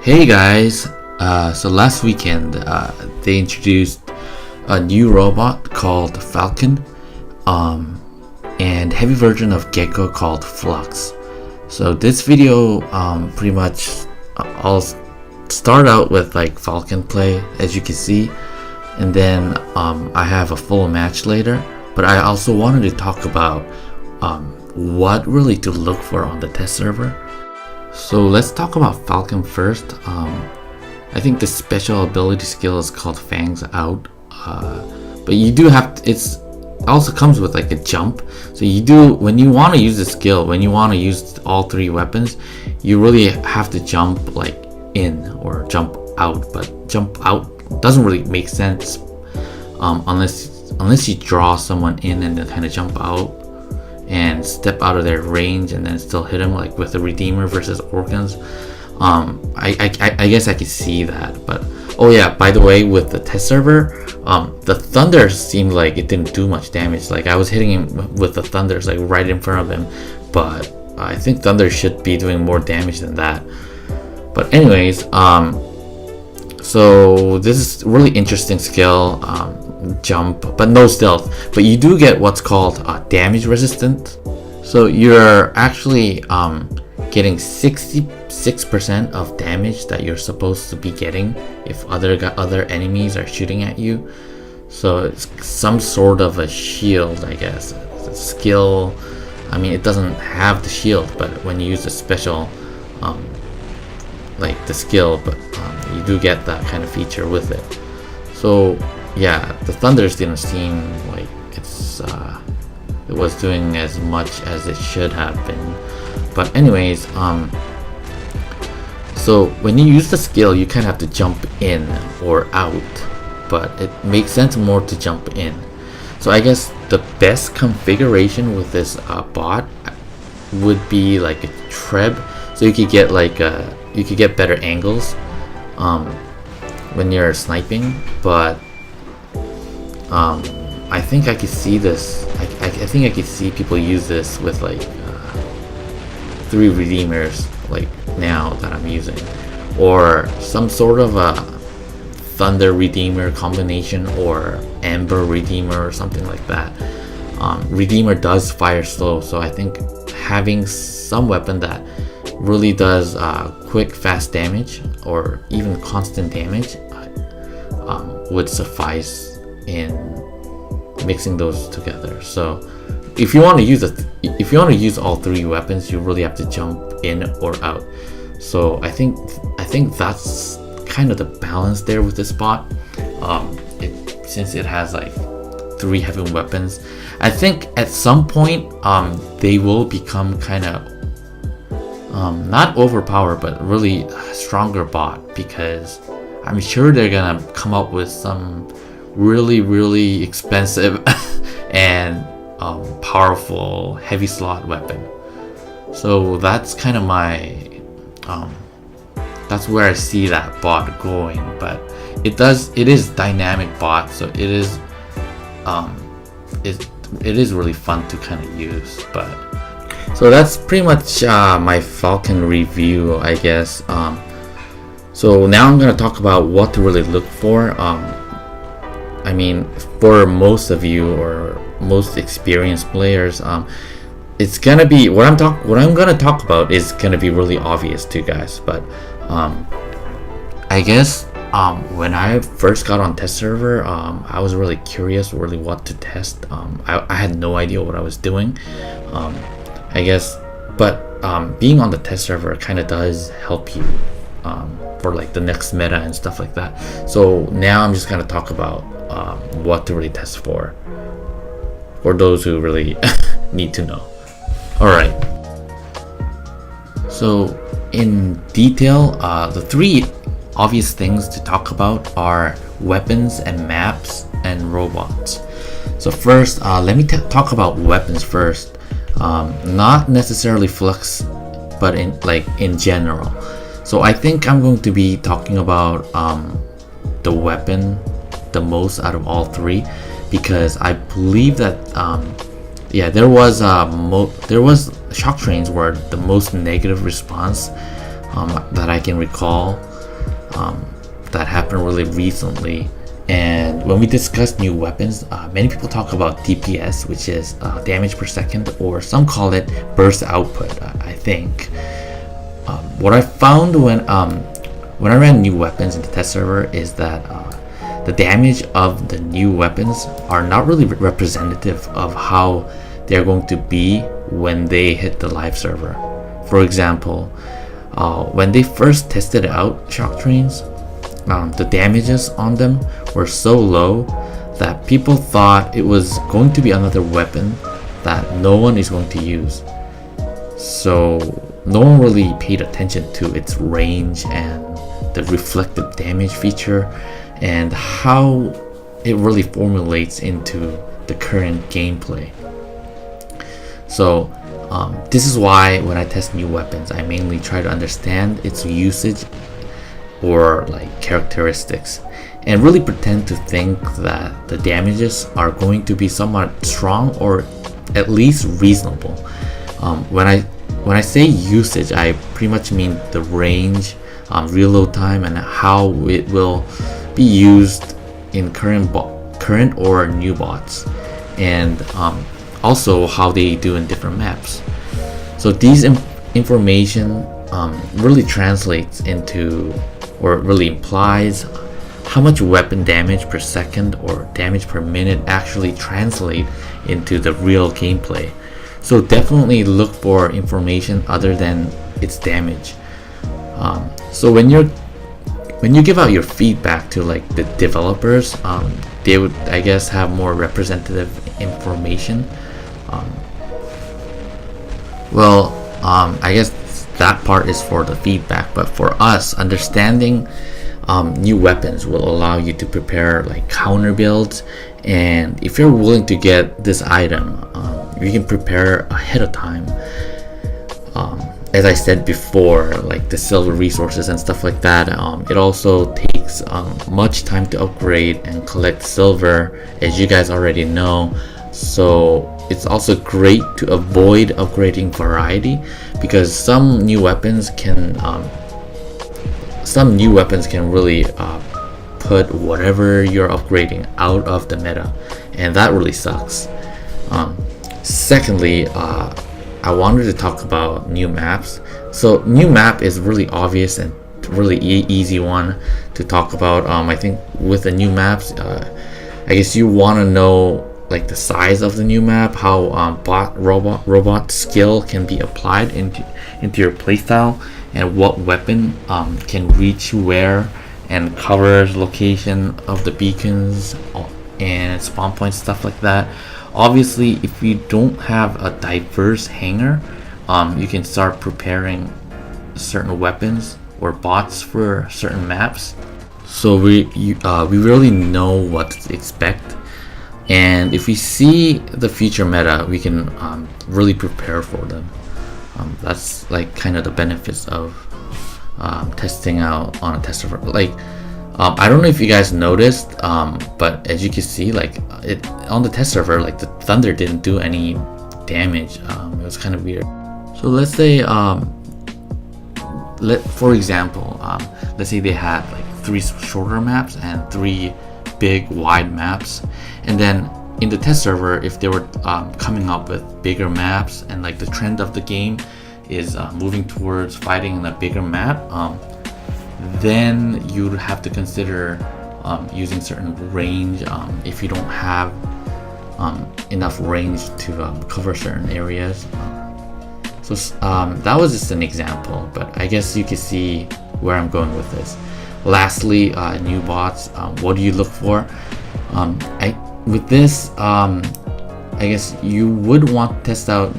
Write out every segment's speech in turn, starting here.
Hey guys, so last weekend they introduced a new robot called Falcon and heavy version of Gecko called Flux. So this video pretty much I'll start out with like Falcon play, as you can see, and then I have a full match later, but I also wanted to talk about what really to look for on the test server. So let's talk about Falcon first. I think the special ability skill is called Fangs Out, but you do have to, it also comes with like a jump. So you do, when you want to use the skill, when you want to use all three weapons, you really have to jump like in or jump out. But jump out doesn't really make sense unless you draw someone in and then kind of jump out and step out of their range and then still hit them, like with the Redeemer versus Organs. I guess I could see that. But oh yeah, by the way, with the test server, the Thunder seemed like it didn't do much damage. Like I was hitting him with the Thunders like right in front of him, but I think Thunder should be doing more damage than that. But anyways, so this is really interesting skill. Jump, but no stealth, but you do get what's called damage resistant. So you're actually getting 66% of damage that you're supposed to be getting if other enemies are shooting at you. So it's some sort of a shield, I guess. It's a skill. I mean, it doesn't have the shield, but when you use the special like the skill, but you do get that kind of feature with it. So yeah, the Thunders didn't seem like it was doing as much as it should have been. But anyways, so when you use the skill, you kind of have to jump in or out, but it makes sense more to jump in. So I guess the best configuration with this bot would be like a treb, so you could get like you could get better angles when you're sniping. But I think I could see this. I think I could see people use this with like 3 Redeemers, like now that I'm using, or some sort of a Thunder Redeemer combination or Amber Redeemer or something like that. Redeemer does fire slow, so I think having some weapon that really does quick, fast damage or even constant damage would suffice in mixing those together. So if you want to use all 3 weapons, you really have to jump in or out. So I think that's kind of the balance there with this bot. Since it has like 3 heavy weapons, I think at some point they will become kind of not overpowered, but really stronger bot, because I'm sure they're gonna come up with some really expensive and powerful heavy slot weapon. So that's kind of my that's where I see that bot going. But it is dynamic bot, so it is really fun to kind of use. But so that's pretty much my Falcon review, I guess. So now I'm gonna talk about what to really look for. I mean, for most of you or most experienced players, it's gonna be what I'm gonna talk about is gonna be really obvious to you guys. But I guess when I first got on test server, I was really curious, really what to test. I had no idea what I was doing. I guess, but being on the test server kind of does help you for like the next meta and stuff like that. So now I'm just gonna talk about what to really test for those who really need to know. Alright, so in detail, the 3 obvious things to talk about are weapons and maps and robots. So first, let me talk about weapons first. Not necessarily Flux, but in general. So I think I'm going to be talking about the weapon the most out of all 3, because I believe that there was shock trains were the most negative response that I can recall that happened really recently. And when we discuss new weapons, many people talk about DPS, which is damage per second, or some call it burst output. I think what I found when I ran new weapons in the test server is that the damage of the new weapons are not really representative of how they're going to be when they hit the live server. For example, when they first tested out shock trains, the damages on them were so low that people thought it was going to be another weapon that no one is going to use. So no one really paid attention to its range and the reflective damage feature and how it really formulates into the current gameplay. So this is why when I test new weapons, I mainly try to understand its usage or like characteristics and really pretend to think that the damages are going to be somewhat strong or at least reasonable. When I say usage, I pretty much mean the range, reload time, and how it will be used in current or new bots, and also how they do in different maps. So these information really translates into, or really implies, how much weapon damage per second or damage per minute actually translate into the real gameplay. So definitely look for information other than its damage. So when you give out your feedback to like the developers, they would, I guess, have more representative information. I guess that part is for the feedback, but for us, understanding new weapons will allow you to prepare like counter builds, and if you're willing to get this item, you can prepare ahead of time. As I said before, like the silver resources and stuff like that, it also takes much time to upgrade and collect silver, as you guys already know. So it's also great to avoid upgrading variety, because some new weapons can really put whatever you're upgrading out of the meta, and that really sucks. Secondly, I wanted to talk about new maps. So new map is really obvious and really easy one to talk about. I think with the new maps, I guess you want to know like the size of the new map, how robot skill can be applied into your playstyle, and what weapon can reach where, and covers location of the beacons and spawn points, stuff like that. Obviously, if you don't have a diverse hangar, you can start preparing certain weapons or bots for certain maps. So we really know what to expect, and if we see the future meta, we can really prepare for them. That's like kind of the benefits of testing out on a test server. Like I don't know if you guys noticed, but as you can see, like it on the test server, like the thunder didn't do any damage. It was kind of weird. So let's say for example, let's say they had like 3 shorter maps and 3 big wide maps, and then in the test server, if they were coming up with bigger maps, and like the trend of the game is moving towards fighting in a bigger map, then you'd have to consider using certain range if you don't have enough range to cover certain areas. So that was just an example, but I guess you can see where I'm going with this. Lastly, new bots. What do you look for? With this, I guess you would want to test out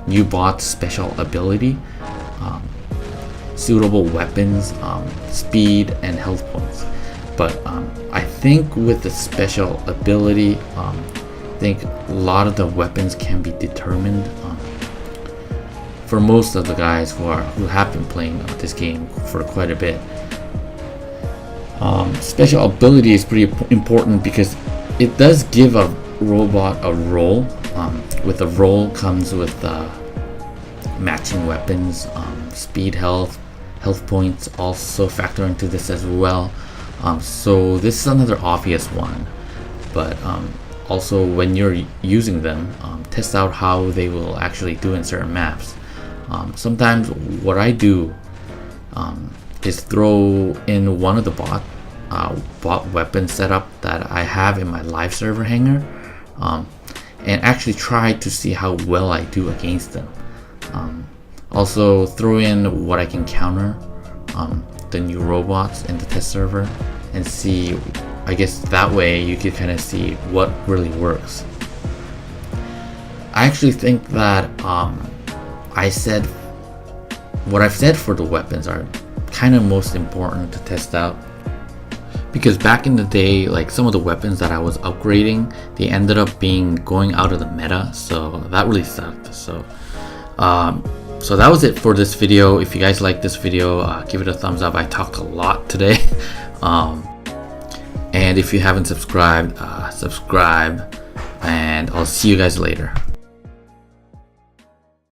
new bots' special ability, suitable weapons, speed, and health points. But I think with the special ability, I think a lot of the weapons can be determined for most of the guys who have been playing this game for quite a bit. Special ability is pretty important because it does give a robot a role. With a role comes with matching weapons, speed, health, health points also factor into this as well. So this is another obvious one, but also when you're using them, test out how they will actually do in certain maps. Sometimes what I do is throw in one of the bot weapon setup that I have in my live server hangar, and actually try to see how well I do against them. Also throw in what I can counter the new robots in the test server and see, I guess that way you can kind of see what really works. I actually think that what I've said for the weapons are kind of most important to test out, because back in the day, like some of the weapons that I was upgrading, they ended up going out of the meta, so that really sucked. So that was it for this video. If you guys like this video, give it a thumbs up. I talked a lot today. And if you haven't subscribed, subscribe, and I'll see you guys later.